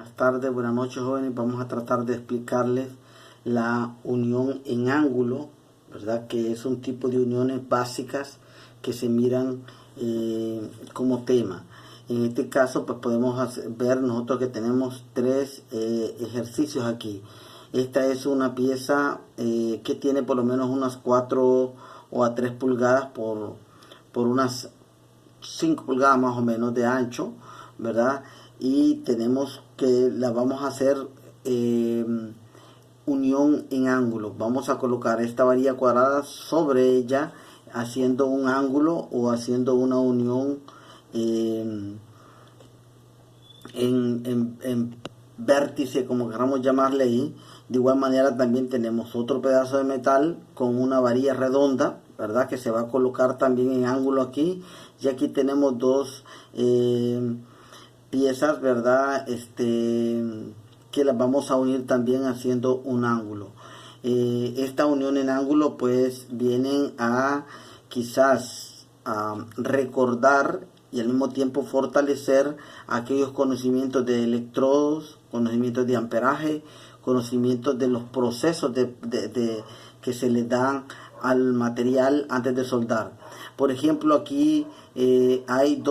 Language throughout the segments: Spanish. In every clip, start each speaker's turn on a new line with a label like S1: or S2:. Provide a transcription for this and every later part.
S1: Buenas tardes, buenas noches jóvenes. Vamos a tratar de explicarles la unión en ángulo, ¿verdad? Que es un tipo de uniones básicas que se miran como tema. En este caso pues podemos ver nosotros que tenemos tres ejercicios aquí. Esta es una pieza que tiene por lo menos unas 4 o a 3 pulgadas por unas 5 pulgadas más o menos de ancho, ¿verdad? Y tenemos que la vamos a hacer unión en ángulo. Vamos a colocar esta varilla cuadrada sobre ella haciendo un ángulo o haciendo una unión en vértice, como queramos llamarle ahí. De igual manera también tenemos otro pedazo de metal con una varilla redonda, ¿verdad? Que se va a colocar también en ángulo aquí. Y aquí tenemos dos piezas, ¿verdad? Que las vamos a unir también haciendo un ángulo. Esta unión en ángulo pues vienen a quizás a recordar y al mismo tiempo fortalecer aquellos conocimientos de electrodos, conocimientos de amperaje, conocimientos de los procesos que se le dan al material antes de soldar. Por ejemplo, aquí hay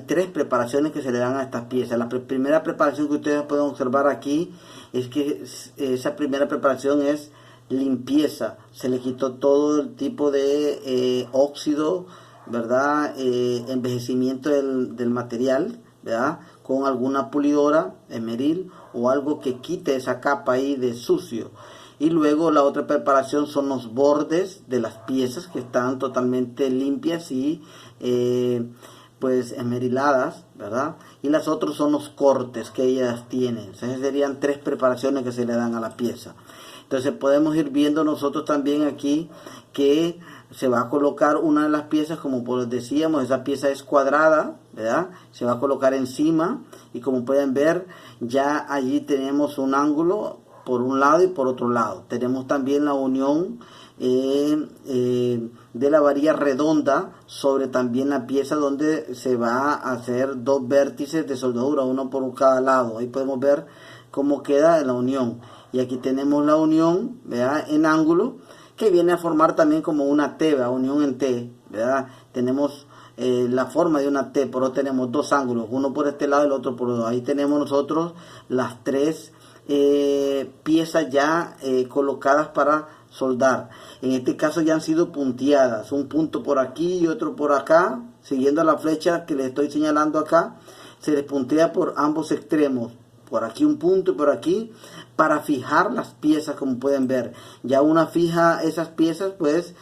S1: tres preparaciones que se le dan a estas piezas. La primera preparación que ustedes pueden observar aquí es que esa primera preparación es limpieza. Se le quitó todo el tipo de óxido, ¿verdad? Envejecimiento del material, ¿verdad? Con alguna pulidora, esmeril o algo que quite esa capa ahí de sucio. Y luego la otra preparación son los bordes de las piezas que están totalmente limpias y pues esmeriladas, ¿verdad? Y las otras son los cortes que ellas tienen. Entonces serían tres preparaciones que se le dan a la pieza. Entonces podemos ir viendo nosotros también aquí que se va a colocar una de las piezas, como pues decíamos, esa pieza es cuadrada, ¿verdad? Se va a colocar encima y como pueden ver ya allí tenemos un ángulo por un lado y por otro lado. Tenemos también la unión de la varilla redonda sobre también la pieza donde se va a hacer dos vértices de soldadura, uno por cada lado. Ahí podemos ver cómo queda la unión. Y aquí tenemos la unión, ¿verdad? En ángulo, que viene a formar también como una T, ¿verdad? Unión en T, ¿verdad? Tenemos la forma de una T, pero tenemos dos ángulos, uno por este lado y el otro por el otro. Ahí tenemos nosotros las tres piezas ya colocadas para soldar. En este caso ya han sido punteadas, un punto por aquí y otro por acá, siguiendo la flecha que les estoy señalando acá. Se les puntea por ambos extremos, por aquí un punto y por aquí, para fijar las piezas, como pueden ver. Ya una fija esas piezas, pues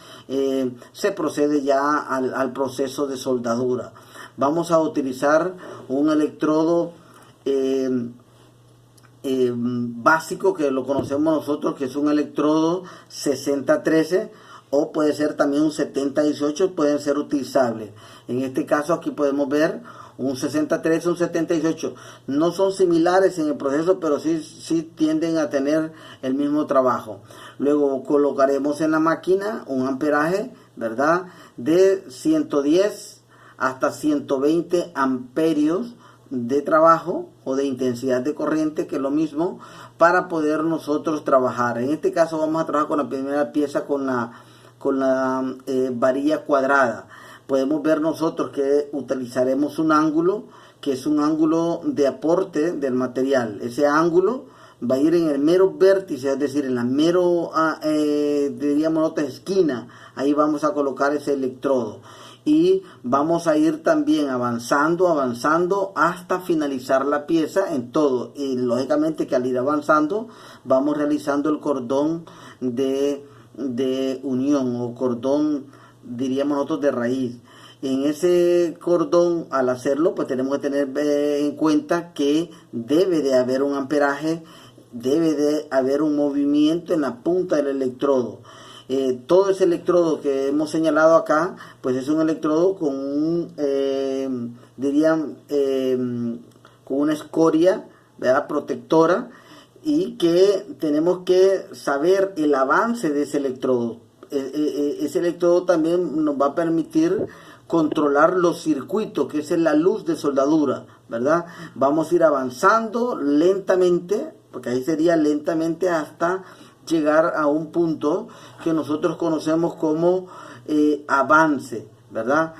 S1: se procede ya al proceso de soldadura. Vamos a utilizar un electrodo básico que lo conocemos nosotros, que es un electrodo 6013, o puede ser también un 7018, pueden ser utilizables. En este caso aquí podemos ver un 63, un 78. No son similares en el proceso, pero sí tienden a tener el mismo trabajo. Luego colocaremos en la máquina un amperaje, ¿verdad? De 110 hasta 120 amperios de trabajo o de intensidad de corriente, que es lo mismo, para poder nosotros trabajar. En este caso vamos a trabajar con la primera pieza con la varilla cuadrada. Podemos ver nosotros que utilizaremos un ángulo que es un ángulo de aporte del material. Ese ángulo va a ir en el mero vértice, es decir, en la mero diríamos otra esquina. Ahí vamos a colocar ese electrodo y vamos a ir también avanzando hasta finalizar la pieza en todo. Y lógicamente que al ir avanzando vamos realizando el cordón de unión o cordón, diríamos nosotros, de raíz. En ese cordón, al hacerlo, pues tenemos que tener en cuenta que debe de haber un amperaje, debe de haber un movimiento en la punta del electrodo. Todo ese electrodo que hemos señalado acá, pues es un electrodo con con una escoria, ¿verdad? Protectora, y que tenemos que saber el avance de ese electrodo. Ese electrodo también nos va a permitir controlar los circuitos, que esa es la luz de soldadura, ¿verdad? Vamos a ir avanzando lentamente, porque ahí sería lentamente hasta llegar a un punto que nosotros conocemos como avance, ¿verdad?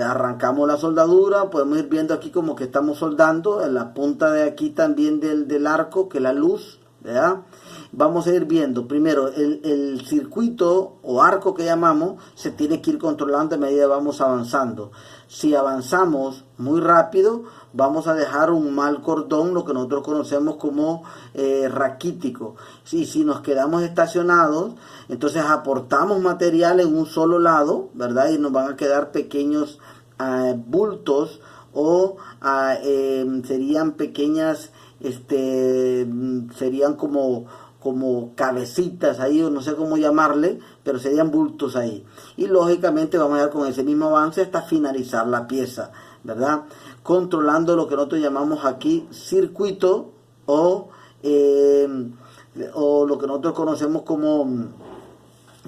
S1: Arrancamos la soldadura, podemos ir viendo aquí como que estamos soldando en la punta de aquí también del arco, que es la luz, ¿verdad? Vamos a ir viendo primero el circuito o arco que llamamos, se tiene que ir controlando a medida que vamos avanzando. Si avanzamos muy rápido, vamos a dejar un mal cordón, lo que nosotros conocemos como raquítico. Si nos quedamos estacionados, entonces aportamos material en un solo lado, ¿verdad? Y nos van a quedar pequeños bultos o serían pequeñas, serían como cabecitas ahí, o no sé cómo llamarle, pero serían bultos ahí. Y lógicamente vamos a ir con ese mismo avance hasta finalizar la pieza, ¿verdad? Controlando lo que nosotros llamamos aquí circuito o lo que nosotros conocemos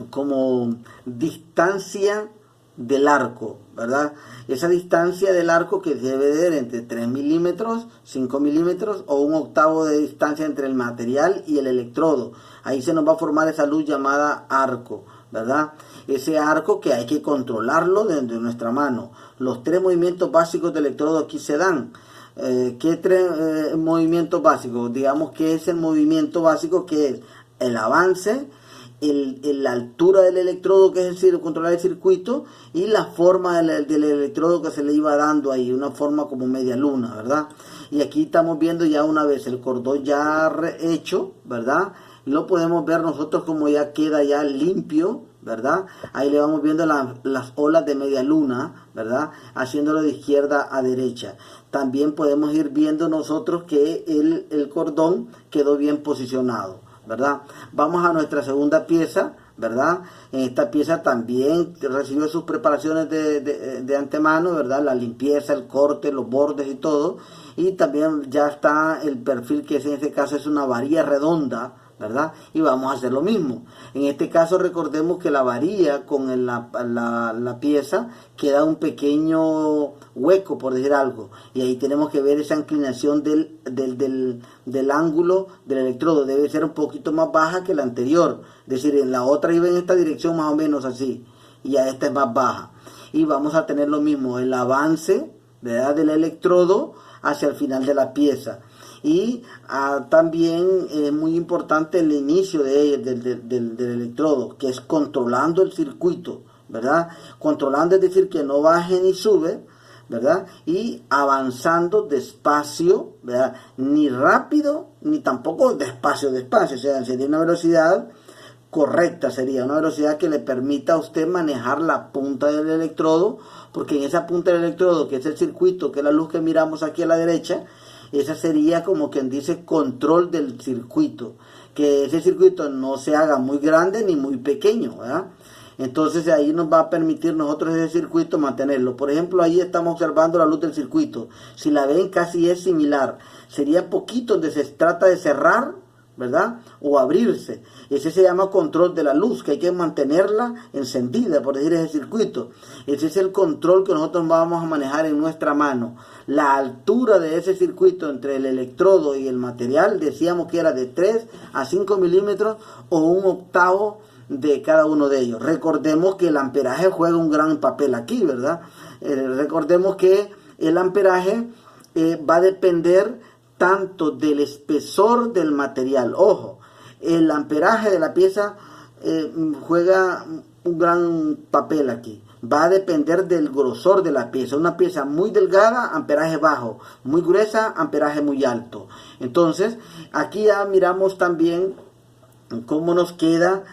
S1: como distancia del arco, ¿verdad? Esa distancia del arco que debe de entre 3 milímetros, 5 milímetros o un octavo de distancia entre el material y el electrodo. Ahí se nos va a formar esa luz llamada arco, ¿verdad? Ese arco que hay que controlarlo desde nuestra mano. Los 3 movimientos básicos del electrodo aquí se dan. ¿Qué 3 movimientos básicos? Digamos que es el movimiento básico que es el avance, la altura del electrodo, que es decir, controlar el circuito, y la forma del electrodo que se le iba dando ahí, una forma como media luna, ¿verdad? Y aquí estamos viendo ya una vez el cordón ya hecho, ¿verdad? Lo podemos ver nosotros como ya queda ya limpio, ¿verdad? Ahí le vamos viendo las olas de media luna, ¿verdad? Haciéndolo de izquierda a derecha. También podemos ir viendo nosotros que el cordón quedó bien posicionado, ¿verdad? Vamos a nuestra segunda pieza, ¿verdad? En esta pieza también recibió sus preparaciones de antemano, ¿verdad? La limpieza, el corte, los bordes y todo. Y también ya está el perfil, que en este caso es una varilla redonda, ¿verdad? Y vamos a hacer lo mismo. En este caso recordemos que la varilla con la pieza queda un pequeño hueco, por decir algo, y ahí tenemos que ver esa inclinación del ángulo del electrodo. Debe ser un poquito más baja que la anterior, es decir, en la otra iba en esta dirección más o menos así, y ya esta es más baja. Y vamos a tener lo mismo, el avance, ¿verdad?, del electrodo hacia el final de la pieza. Y también es muy importante el inicio del electrodo, que es controlando el circuito, ¿verdad? Controlando es decir que no baje ni sube, ¿verdad? Y avanzando despacio, ¿verdad? Ni rápido, ni tampoco despacio, o sea, sería una velocidad correcta, sería una velocidad que le permita a usted manejar la punta del electrodo, porque en esa punta del electrodo, que es el circuito, que es la luz que miramos aquí a la derecha, esa sería como quien dice control del circuito, que ese circuito no se haga muy grande ni muy pequeño, ¿verdad? Entonces ahí nos va a permitir nosotros ese circuito mantenerlo. Por ejemplo, ahí estamos observando la luz del circuito. Si la ven, casi es similar. Sería poquito donde se trata de cerrar, ¿verdad? O abrirse. Ese se llama control de la luz, que hay que mantenerla encendida, por decir, ese circuito. Ese es el control que nosotros vamos a manejar en nuestra mano. La altura de ese circuito entre el electrodo y el material, decíamos que era de 3 a 5 milímetros o un octavo de cada uno de ellos. Recordemos que el amperaje juega un gran papel aquí, ¿verdad? Recordemos que el amperaje va a depender tanto del espesor del material. Ojo, el amperaje de la pieza juega un gran papel aquí. Va a depender del grosor de la pieza. Una pieza muy delgada, amperaje bajo. Muy gruesa, amperaje muy alto. Entonces, aquí ya miramos también cómo nos queda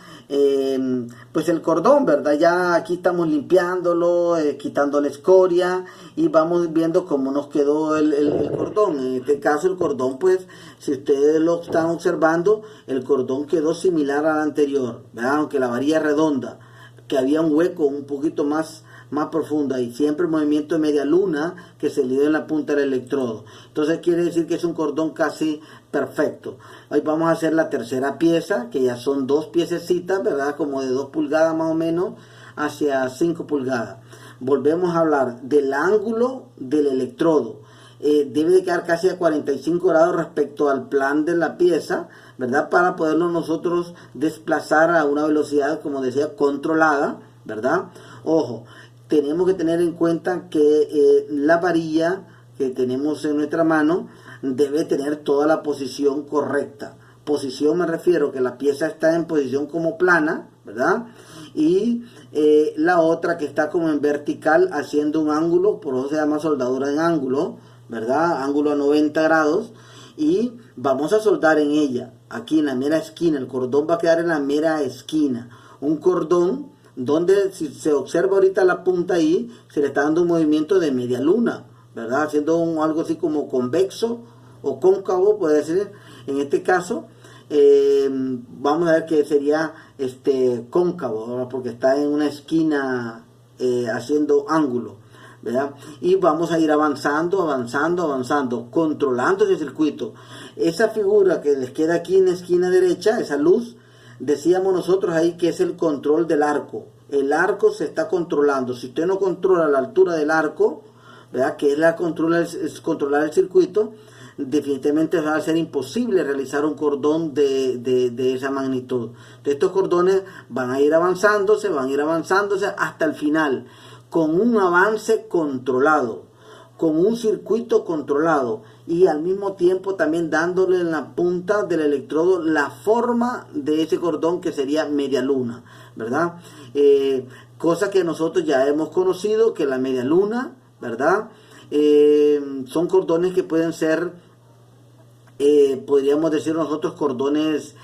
S1: pues el cordón, ¿verdad? Ya aquí estamos limpiándolo, quitando la escoria y vamos viendo cómo nos quedó el cordón. En este caso el cordón, pues, si ustedes lo están observando, el cordón quedó similar al anterior, ¿verdad? Aunque la varilla es redonda, que había un hueco un poquito más profunda y siempre el movimiento de media luna que se le dio en la punta del electrodo. Entonces quiere decir que es un cordón casi perfecto. Hoy vamos a hacer la tercera pieza, que ya son 2 piececitas, ¿verdad? Como de 2 pulgadas más o menos hacia 5 pulgadas. volvemos a hablar del ángulo del electrodo. Debe de quedar casi a 45 grados respecto al plan de la pieza, ¿verdad? Para poderlo nosotros desplazar a una velocidad, como decía, controlada, ¿verdad? Ojo, tenemos que tener en cuenta que la varilla que tenemos en nuestra mano debe tener toda la posición correcta. Posición me refiero que la pieza está en posición como plana, ¿verdad? Y la otra que está como en vertical haciendo un ángulo, por eso se llama soldadura en ángulo, ¿verdad? Ángulo a 90 grados, y vamos a soldar en ella, aquí en la mera esquina. El cordón va a quedar en la mera esquina. Un cordón donde, si se observa ahorita la punta ahí, se le está dando un movimiento de media luna, ¿verdad? Haciendo algo así como convexo o cóncavo, puede ser. En este caso, vamos a ver que sería cóncavo, ¿verdad? Porque está en una esquina haciendo ángulo, ¿verdad? Y vamos a ir avanzando, controlando ese circuito. Esa figura que les queda aquí en la esquina derecha, esa luz, decíamos nosotros ahí que es el control del arco. El arco se está controlando. Si usted no controla la altura del arco, ¿verdad? Que es controlar el circuito, definitivamente va a ser imposible realizar un cordón de esa magnitud. Estos cordones van a ir avanzándose hasta el final, con un avance controlado, con un circuito controlado, y al mismo tiempo también dándole en la punta del electrodo la forma de ese cordón, que sería media luna, ¿verdad? Cosa que nosotros ya hemos conocido, que la media luna, ¿verdad? Son cordones que pueden ser, podríamos decir nosotros, cordones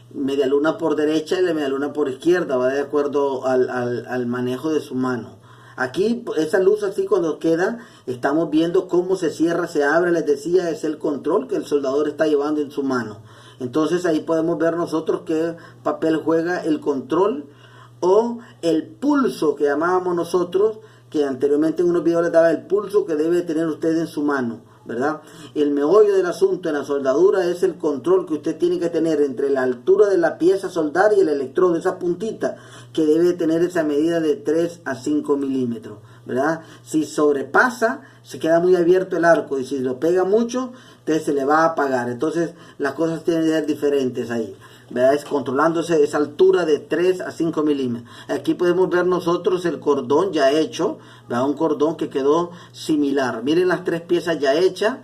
S1: media luna por derecha y la media luna por izquierda, va de acuerdo al manejo de su mano. Aquí esa luz así cuando queda, estamos viendo cómo se cierra, se abre, les decía, es el control que el soldador está llevando en su mano. Entonces ahí podemos ver nosotros qué papel juega el control o el pulso que llamábamos nosotros, que anteriormente en unos videos les daba el pulso que debe tener usted en su mano, ¿verdad? El meollo del asunto en la soldadura es el control que usted tiene que tener entre la altura de la pieza a soldar y el electrodo, esa puntita que debe tener esa medida de 3 a 5 milímetros, ¿verdad? Si sobrepasa, se queda muy abierto el arco, y si lo pega mucho, entonces se le va a apagar. Entonces las cosas tienen que ser diferentes ahí, ¿verdad? Es controlándose esa altura de 3 a 5 milímetros. Aquí podemos ver nosotros el cordón ya hecho, ¿verdad? Un cordón que quedó similar. Miren las tres piezas ya hechas,